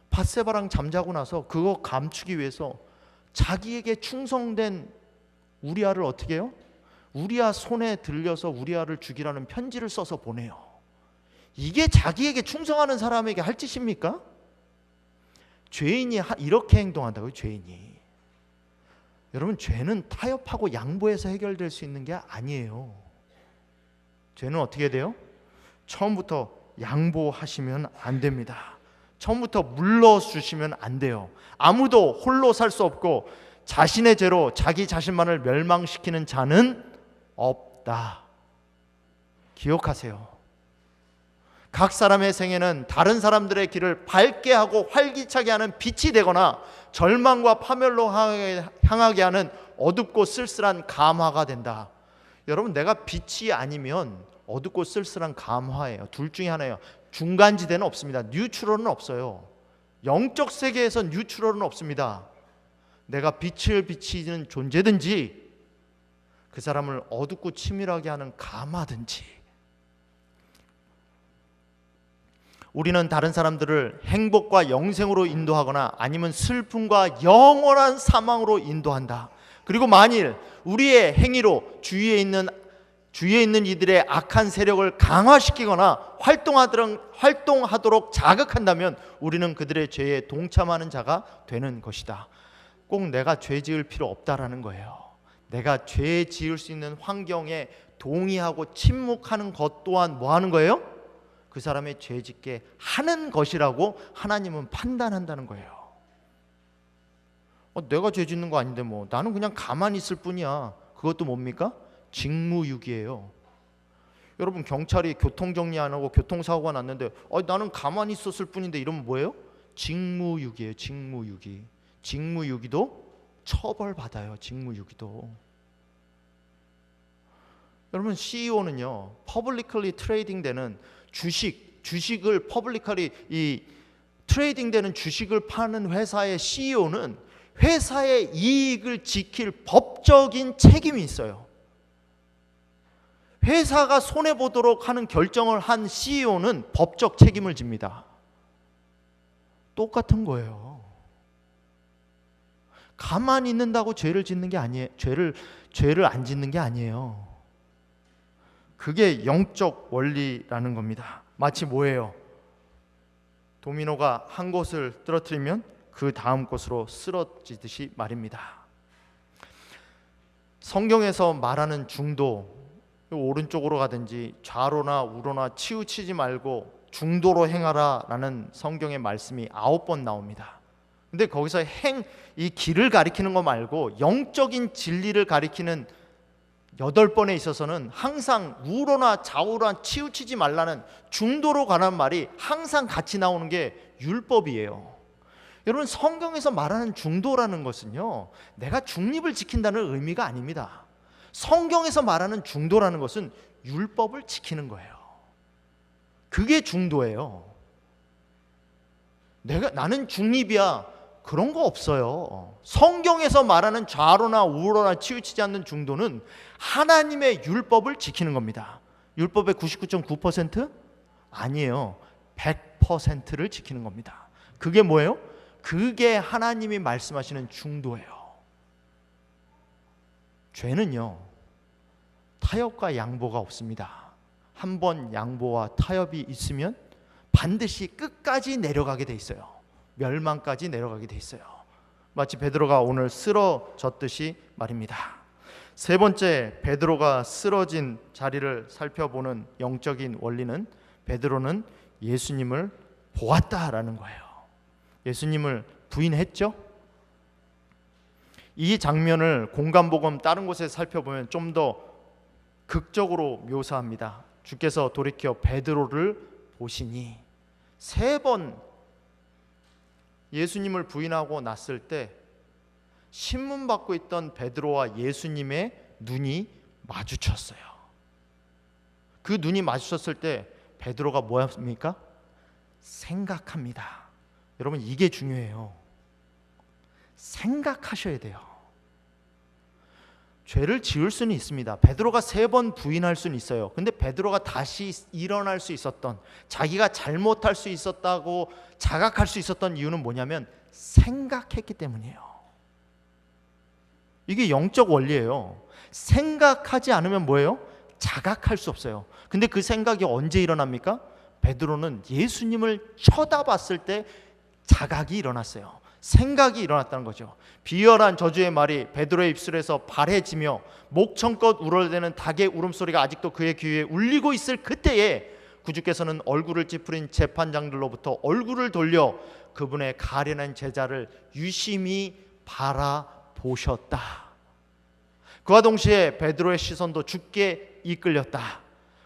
밧세바랑 잠자고 나서 그거 감추기 위해서 자기에게 충성된 우리아를 어떻게 해요? 우리아 손에 들려서 우리아를 죽이라는 편지를 써서 보내요. 이게 자기에게 충성하는 사람에게 할 짓입니까? 죄인이 이렇게 행동한다고요? 죄인이. 여러분, 죄는 타협하고 양보해서 해결될 수 있는 게 아니에요. 죄는 어떻게 돼요? 처음부터 양보하시면 안 됩니다. 처음부터 물러주시면 안 돼요. 아무도 홀로 살 수 없고 자신의 죄로 자기 자신만을 멸망시키는 자는 없다. 기억하세요. 각 사람의 생애는 다른 사람들의 길을 밝게 하고 활기차게 하는 빛이 되거나 절망과 파멸로 향하게 하는 어둡고 쓸쓸한 감화가 된다. 여러분, 내가 빛이 아니면 어둡고 쓸쓸한 감화예요. 둘 중에 하나예요. 중간지대는 없습니다. 뉴트럴은 없어요. 영적 세계에서 뉴트럴은 없습니다. 내가 빛을 비치는 존재든지 그 사람을 어둡고 치밀하게 하는 감화든지. 우리는 다른 사람들을 행복과 영생으로 인도하거나 아니면 슬픔과 영원한 사망으로 인도한다. 그리고 만일 우리의 행위로 주위에 있는 이들의 악한 세력을 강화시키거나 활동하도록 자극한다면 우리는 그들의 죄에 동참하는 자가 되는 것이다. 꼭 내가 죄 지을 필요 없다라는 거예요. 내가 죄 지을 수 있는 환경에 동의하고 침묵하는 것 또한 뭐 하는 거예요? 그 사람의 죄 짓게 하는 것이라고 하나님은 판단한다는 거예요. 내가 죄 짓는 거 아닌데 뭐 나는 그냥 가만히 있을 뿐이야. 그것도 뭡니까? 직무유기예요. 여러분, 경찰이 교통정리 안 하고 교통사고가 났는데 나는 가만히 있었을 뿐인데 이러면 뭐예요? 직무유기예요. 직무유기. 직무유기도 처벌받아요. 직무유기도. 여러분, CEO는요 퍼블리컬리 트레이딩 되는 주식을 퍼블리컬리 트레이딩 되는 주식을 파는 회사의 CEO는 회사의 이익을 지킬 법적인 책임이 있어요. 회사가 손해보도록 하는 결정을 한 CEO는 법적 책임을 집니다. 똑같은 거예요. 가만히 있는다고 죄를 짓는 게 아니에요. 죄를 안 짓는 게 아니에요. 그게 영적 원리라는 겁니다. 마치 뭐예요? 도미노가 한 곳을 떨어뜨리면 그 다음 곳으로 쓰러지듯이 말입니다. 성경에서 말하는 중도, 오른쪽으로 가든지 좌로나 우로나 치우치지 말고 중도로 행하라 라는 성경의 말씀이 9번 나옵니다. 근데 거기서 이 길을 가리키는 거 말고 영적인 진리를 가리키는 8번에 있어서는 항상 우로나 좌우로나 치우치지 말라는 중도로 가는 말이 항상 같이 나오는 게 율법이에요. 여러분, 성경에서 말하는 중도라는 것은요 내가 중립을 지킨다는 의미가 아닙니다. 성경에서 말하는 중도라는 것은 율법을 지키는 거예요. 그게 중도예요. 나는 중립이야, 그런 거 없어요. 성경에서 말하는 좌로나 우로나 치우치지 않는 중도는 하나님의 율법을 지키는 겁니다. 율법의 99.9%? 아니에요. 100%를 지키는 겁니다. 그게 뭐예요? 그게 하나님이 말씀하시는 중도예요. 죄는요 타협과 양보가 없습니다. 한 번 양보와 타협이 있으면 반드시 끝까지 내려가게 돼 있어요. 멸망까지 내려가게 돼 있어요. 마치 베드로가 오늘 쓰러졌듯이 말입니다. 세 번째, 베드로가 쓰러진 자리를 살펴보는 영적인 원리는 베드로는 예수님을 보았다라는 거예요. 예수님을 부인했죠? 이 장면을 공간복음 다른 곳에 살펴보면 좀 더 극적으로 묘사합니다. 주께서 돌이켜 베드로를 보시니, 세 번 예수님을 부인하고 났을 때 신문 받고 있던 베드로와 예수님의 눈이 마주쳤어요. 그 눈이 마주쳤을 때 베드로가 뭐합니까? 생각합니다. 여러분, 이게 중요해요. 생각하셔야 돼요. 죄를 지을 수는 있습니다. 베드로가 3번 부인할 수는 있어요. 근데 베드로가 다시 일어날 수 있었던, 자기가 잘못할 수 있었다고 자각할 수 있었던 이유는 뭐냐면 생각했기 때문이에요. 이게 영적 원리예요. 생각하지 않으면 뭐예요? 자각할 수 없어요. 근데 그 생각이 언제 일어납니까? 베드로는 예수님을 쳐다봤을 때 자각이 일어났어요. 생각이 일어났다는 거죠. 비열한 저주의 말이 베드로의 입술에서 발해지며 목청껏 울어대는 닭의 울음소리가 아직도 그의 귀에 울리고 있을 그때에 구주께서는 얼굴을 찌푸린 재판장들로부터 얼굴을 돌려 그분의 가련한 제자를 유심히 바라보셨다. 그와 동시에 베드로의 시선도 주께 이끌렸다.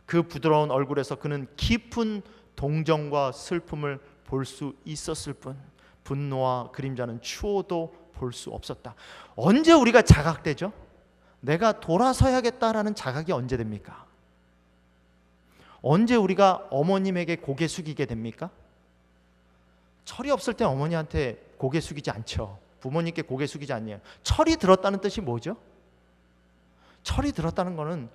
그 부드러운 얼굴에서 그는 깊은 동정과 슬픔을 볼 수 있었을 뿐 분노와 그림자는 추호도 볼 수 없었다. 언제 우리가 자각되죠? 내가 돌아서야겠다라는 자각이 언제 됩니까? 언제 우리가 어머님에게 고개 숙이게 됩니까? 철이 없을 때 어머니한테 고개 숙이지 않죠. 부모님께 고개 숙이지 않네요. 철이 들었다는 뜻이 뭐죠? 철이 들었다는 것은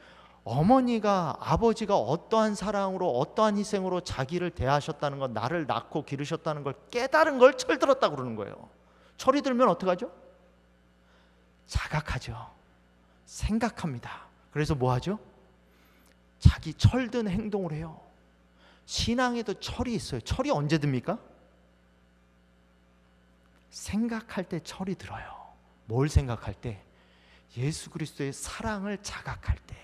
어머니가, 아버지가 어떠한 사랑으로, 어떠한 희생으로 자기를 대하셨다는 것, 나를 낳고 기르셨다는 걸 깨달은 걸 철들었다고 그러는 거예요. 철이 들면 어떡하죠? 자각하죠. 생각합니다. 그래서 뭐 하죠? 자기 철든 행동을 해요. 신앙에도 철이 있어요. 철이 언제 듭니까? 생각할 때 철이 들어요. 뭘 생각할 때? 예수 그리스도의 사랑을 자각할 때,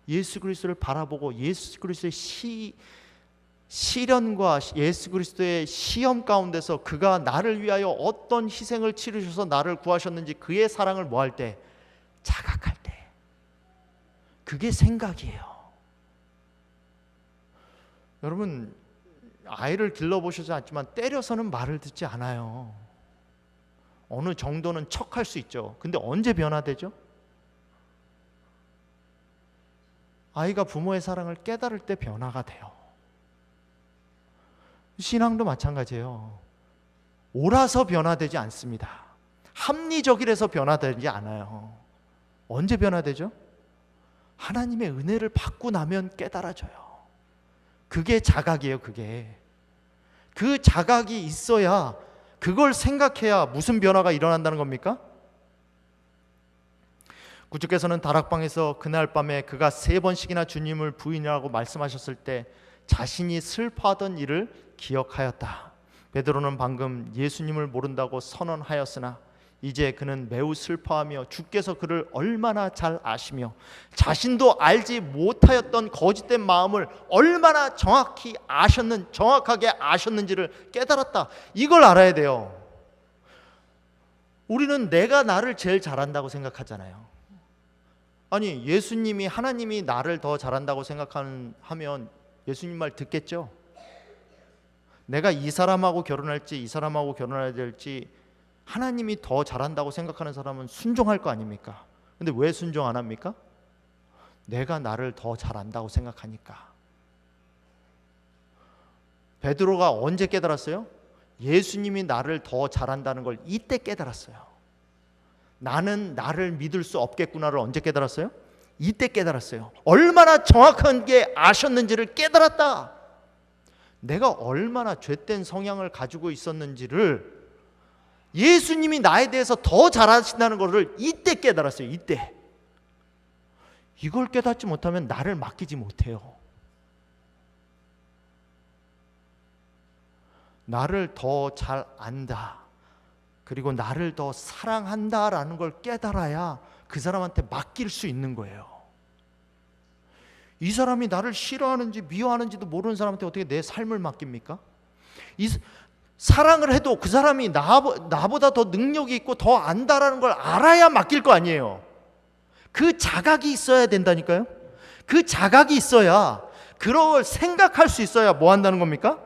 예수 그리스도를 바라보고 예수 그리스도의 시련과 예수 그리스도의 시험 가운데서 그가 나를 위하여 어떤 희생을 치르셔서 나를 구하셨는지 그의 사랑을 뭐 할 때? 자각할 때. 그게 생각이에요. 여러분, 아이를 길러보시지 않지만 때려서는 말을 듣지 않아요. 어느 정도는 척할 수 있죠. 근데 언제 변화되죠? 아이가 부모의 사랑을 깨달을 때 변화가 돼요. 신앙도 마찬가지예요. 옳아서 변화되지 않습니다. 합리적이라서 변화되지 않아요. 언제 변화되죠? 하나님의 은혜를 받고 나면 깨달아져요. 그게 자각이에요. 그게. 그 자각이 있어야, 그걸 생각해야 무슨 변화가 일어난다는 겁니까? 구주께서는 다락방에서 그날 밤에 그가 3번씩이나 주님을 부인하고 말씀하셨을 때 자신이 슬퍼하던 일을 기억하였다. 베드로는 방금 예수님을 모른다고 선언하였으나 이제 그는 매우 슬퍼하며 주께서 그를 얼마나 잘 아시며 자신도 알지 못하였던 거짓된 마음을 얼마나 정확하게 아셨는지를 깨달았다. 이걸 알아야 돼요. 우리는 내가 나를 제일 잘한다고 생각하잖아요. 아니, 예수님이, 하나님이 나를 더 잘한다고 생각하면 예수님 말 듣겠죠? 내가 이 사람하고 결혼할지 이 사람하고 결혼해야 될지 하나님이 더 잘한다고 생각하는 사람은 순종할 거 아닙니까? 근데 왜 순종 안 합니까? 내가 나를 더 잘한다고 생각하니까. 베드로가 언제 깨달았어요? 예수님이 나를 더 잘한다는 걸 이때 깨달았어요. 나는 나를 믿을 수 없겠구나를 언제 깨달았어요? 이때 깨달았어요. 얼마나 정확하게 아셨는지를 깨달았다. 내가 얼마나 죄된 성향을 가지고 있었는지를 예수님이 나에 대해서 더 잘하신다는 것을 이때 깨달았어요. 이때. 이걸 깨닫지 못하면 나를 맡기지 못해요. 나를 더 잘 안다, 그리고 나를 더 사랑한다라는 걸 깨달아야 그 사람한테 맡길 수 있는 거예요. 이 사람이 나를 싫어하는지 미워하는지도 모르는 사람한테 어떻게 내 삶을 맡깁니까? 사랑을 해도 그 사람이 나보다 더 능력이 있고 더 안다라는 걸 알아야 맡길 거 아니에요. 그 자각이 있어야 된다니까요. 그 자각이 있어야, 그런 걸 생각할 수 있어야 뭐 한다는 겁니까?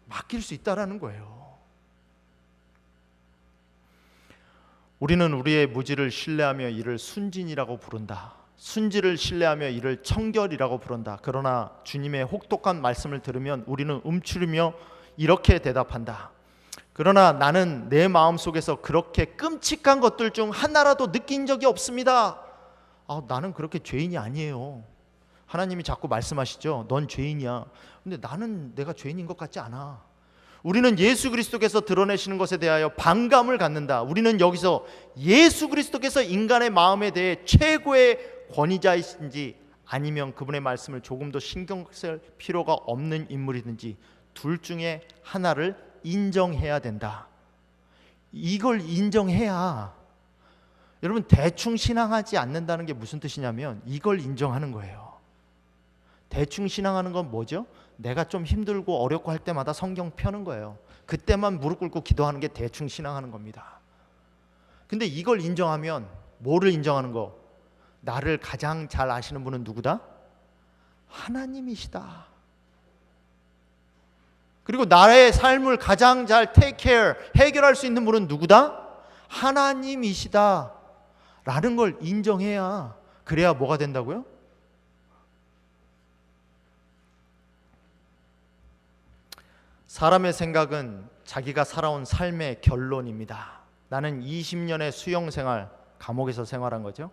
맡길 수 있다라는 거예요. 우리는 우리의 무지를 신뢰하며 이를 순진이라고 부른다. 순지를 신뢰하며 이를 청결이라고 부른다. 그러나 주님의 혹독한 말씀을 들으면 우리는 움츠리며 이렇게 대답한다. 그러나 나는 내 마음속에서 그렇게 끔찍한 것들 중 하나라도 느낀 적이 없습니다. 나는 그렇게 죄인이 아니에요. 하나님이 자꾸 말씀하시죠. 넌 죄인이야. 근데 나는 내가 죄인인 것 같지 않아. 우리는 예수 그리스도께서 드러내시는 것에 대하여 반감을 갖는다. 우리는 여기서 예수 그리스도께서 인간의 마음에 대해 최고의 권위자이신지 아니면 그분의 말씀을 조금 더 신경 쓸 필요가 없는 인물이든지 둘 중에 하나를 인정해야 된다. 이걸 인정해야, 여러분, 대충 신앙하지 않는다는 게 무슨 뜻이냐면 이걸 인정하는 거예요. 대충 신앙하는 건 뭐죠? 내가 좀 힘들고 어렵고 할 때마다 성경 펴는 거예요. 그때만 무릎 꿇고 기도하는 게 대충 신앙하는 겁니다. 근데 이걸 인정하면 뭐를 인정하는 거? 나를 가장 잘 아시는 분은 누구다? 하나님이시다. 그리고 나의 삶을 가장 잘 take care, 해결할 수 있는 분은 누구다? 하나님이시다 라는 걸 인정해야, 그래야 뭐가 된다고요? 사람의 생각은 자기가 살아온 삶의 결론입니다. 나는 20년의 수용생활, 감옥에서 생활한 거죠.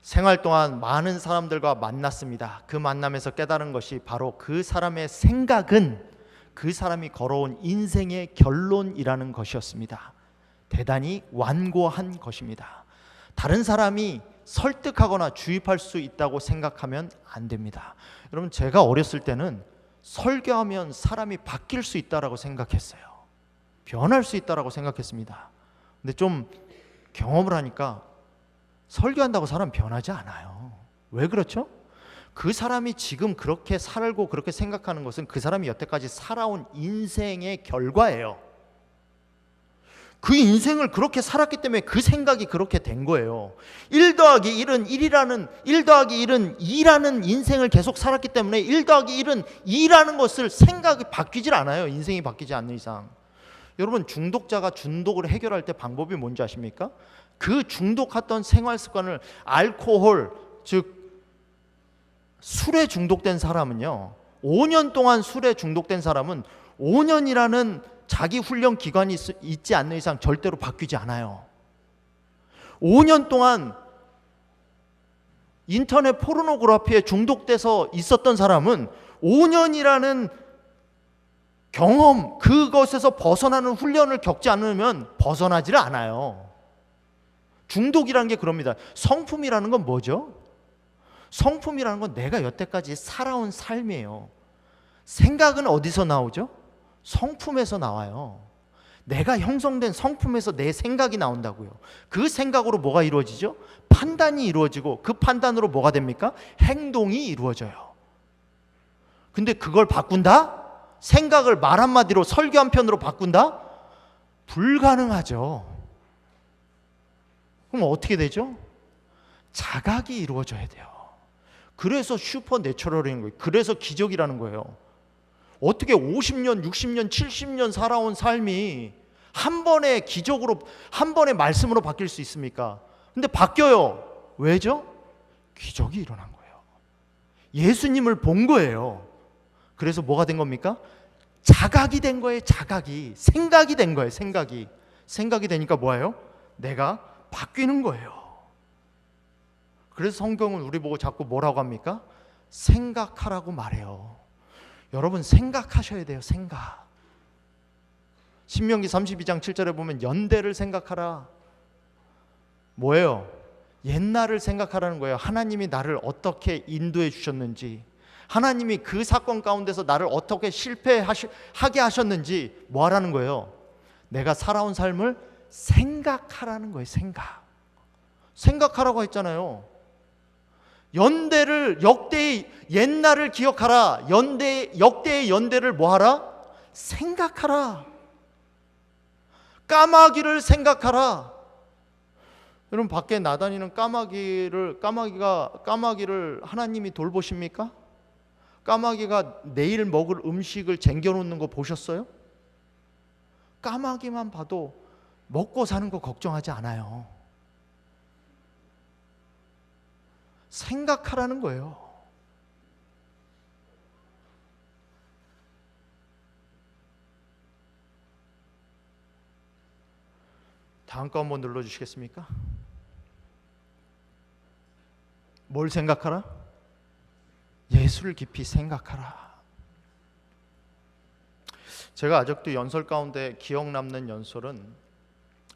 생활 동안 많은 사람들과 만났습니다. 그 만남에서 깨달은 것이 바로 그 사람의 생각은 그 사람이 걸어온 인생의 결론이라는 것이었습니다. 대단히 완고한 것입니다. 다른 사람이 설득하거나 주입할 수 있다고 생각하면 안 됩니다. 여러분, 제가 어렸을 때는 설교하면 사람이 바뀔 수 있다라고 생각했어요. 변할 수 있다라고 생각했습니다. 근데 좀 경험을 하니까 설교한다고 사람 변하지 않아요. 왜 그렇죠? 그 사람이 지금 그렇게 살고 그렇게 생각하는 것은 그 사람이 여태까지 살아온 인생의 결과예요. 그 인생을 그렇게 살았기 때문에 그 생각이 그렇게 된 거예요. 1 더하기 1은 1이라는, 1 더하기 1은 2라는 인생을 계속 살았기 때문에 1 더하기 1은 2라는 것을 생각이 바뀌질 않아요. 인생이 바뀌지 않는 이상. 여러분, 중독자가 중독을 해결할 때 방법이 뭔지 아십니까? 그 중독했던 생활 습관을, 알코올, 즉 술에 중독된 사람은요, 5년 동안 술에 중독된 사람은 5년이라는 자기 훈련 기간이 있지 않는 이상 절대로 바뀌지 않아요. 5년 동안 인터넷 포르노그래피에 중독돼서 있었던 사람은 5년이라는 경험, 그것에서 벗어나는 훈련을 겪지 않으면 벗어나지를 않아요. 중독이라는 게 그럽니다. 성품이라는 건 뭐죠? 성품이라는 건 내가 여태까지 살아온 삶이에요. 생각은 어디서 나오죠? 성품에서 나와요. 내가 형성된 성품에서 내 생각이 나온다고요. 그 생각으로 뭐가 이루어지죠? 판단이 이루어지고 그 판단으로 뭐가 됩니까? 행동이 이루어져요. 근데 그걸 바꾼다? 생각을 말 한마디로, 설교 한 편으로 바꾼다? 불가능하죠. 그럼 어떻게 되죠? 자각이 이루어져야 돼요. 그래서 슈퍼내추럴인 거예요. 그래서 기적이라는 거예요. 어떻게 50년, 60년, 70년 살아온 삶이 한 번의 기적으로, 한 번의 말씀으로 바뀔 수 있습니까? 근데 바뀌어요. 왜죠? 기적이 일어난 거예요. 예수님을 본 거예요. 그래서 뭐가 된 겁니까? 자각이 된 거예요. 자각이. 생각이 된 거예요. 생각이 되니까 뭐예요? 내가 바뀌는 거예요. 그래서 성경은 우리 보고 자꾸 뭐라고 합니까? 생각하라고 말해요. 여러분, 생각하셔야 돼요. 생각. 신명기 32장 7절에 보면 연대를 생각하라. 뭐예요? 옛날을 생각하라는 거예요. 하나님이 나를 어떻게 인도해 주셨는지, 하나님이 그 사건 가운데서 나를 어떻게 실패하게 하셨는지 뭐 하라는 거예요? 내가 살아온 삶을 생각하라는 거예요. 생각하라고 했잖아요. 역대의 옛날을 기억하라. 역대의 연대를 뭐 하라? 생각하라. 까마귀를 생각하라. 여러분, 밖에 나다니는 까마귀를 하나님이 돌보십니까? 까마귀가 내일 먹을 음식을 쟁겨놓는 거 보셨어요? 까마귀만 봐도 먹고 사는 거 걱정하지 않아요. 생각하라는 거예요. 다음 거 한번 눌러주시겠습니까? 뭘 생각하라? 예수를 깊이 생각하라. 제가 아직도 연설 가운데 기억 남는 연설은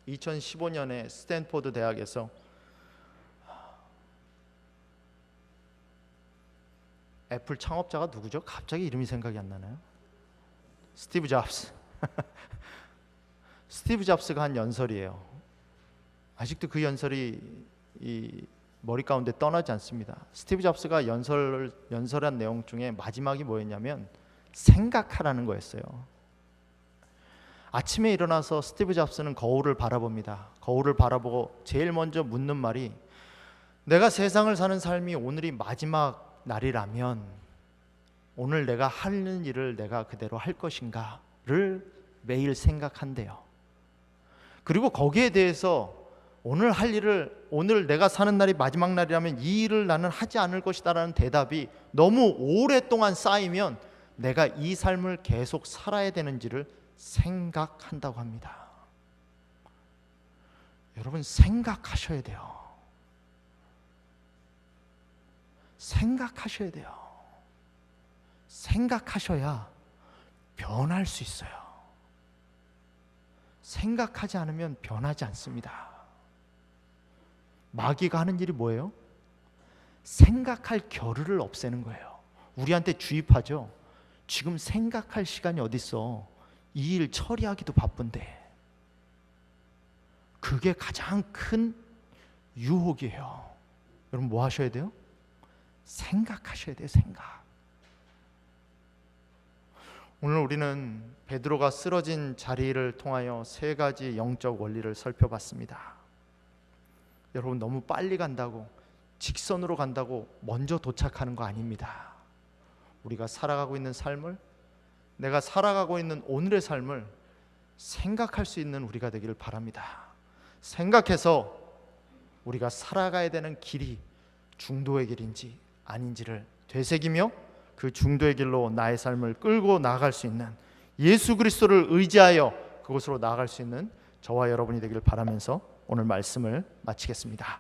2015년에 스탠포드 대학에서 애플 창업자가 누구죠? 갑자기 이름이 생각이 안 나나요? 스티브 잡스. 스티브 잡스가 한 연설이에요. 아직도 그 연설이 이 머리 가운데 떠나지 않습니다. 스티브 잡스가 연설한 내용 중에 마지막이 뭐였냐면 생각하라는 거였어요. 아침에 일어나서 스티브 잡스는 거울을 바라봅니다. 거울을 바라보고 제일 먼저 묻는 말이, 내가 세상을 사는 삶이 오늘이 마지막 날이라면 오늘 내가 하는 일을 내가 그대로 할 것인가를 매일 생각한대요. 그리고 거기에 대해서 오늘 할 일을, 오늘 내가 사는 날이 마지막 날이라면 이 일을 나는 하지 않을 것이다라는 대답이 너무 오랫동안 쌓이면 내가 이 삶을 계속 살아야 되는지를 생각한다고 합니다. 여러분, 생각하셔야 돼요. 생각하셔야 돼요. 생각하셔야 변할 수 있어요. 생각하지 않으면 변하지 않습니다. 마귀가 하는 일이 뭐예요? 생각할 겨를을 없애는 거예요. 우리한테 주입하죠. 지금 생각할 시간이 어디 있어? 이 일 처리하기도 바쁜데. 그게 가장 큰 유혹이에요. 여러분, 뭐 하셔야 돼요? 생각하셔야 돼요. 생각. 오늘 우리는 베드로가 쓰러진 자리를 통하여 세 가지 영적 원리를 살펴봤습니다. 여러분, 너무 빨리 간다고, 직선으로 간다고 먼저 도착하는 거 아닙니다. 우리가 살아가고 있는 삶을, 내가 살아가고 있는 오늘의 삶을 생각할 수 있는 우리가 되기를 바랍니다. 생각해서 우리가 살아가야 되는 길이 중도의 길인지 아닌지를 되새기며 그 중도의 길로 나의 삶을 끌고 나아갈 수 있는, 예수 그리스도를 의지하여 그곳으로 나아갈 수 있는 저와 여러분이 되기를 바라면서 오늘 말씀을 마치겠습니다.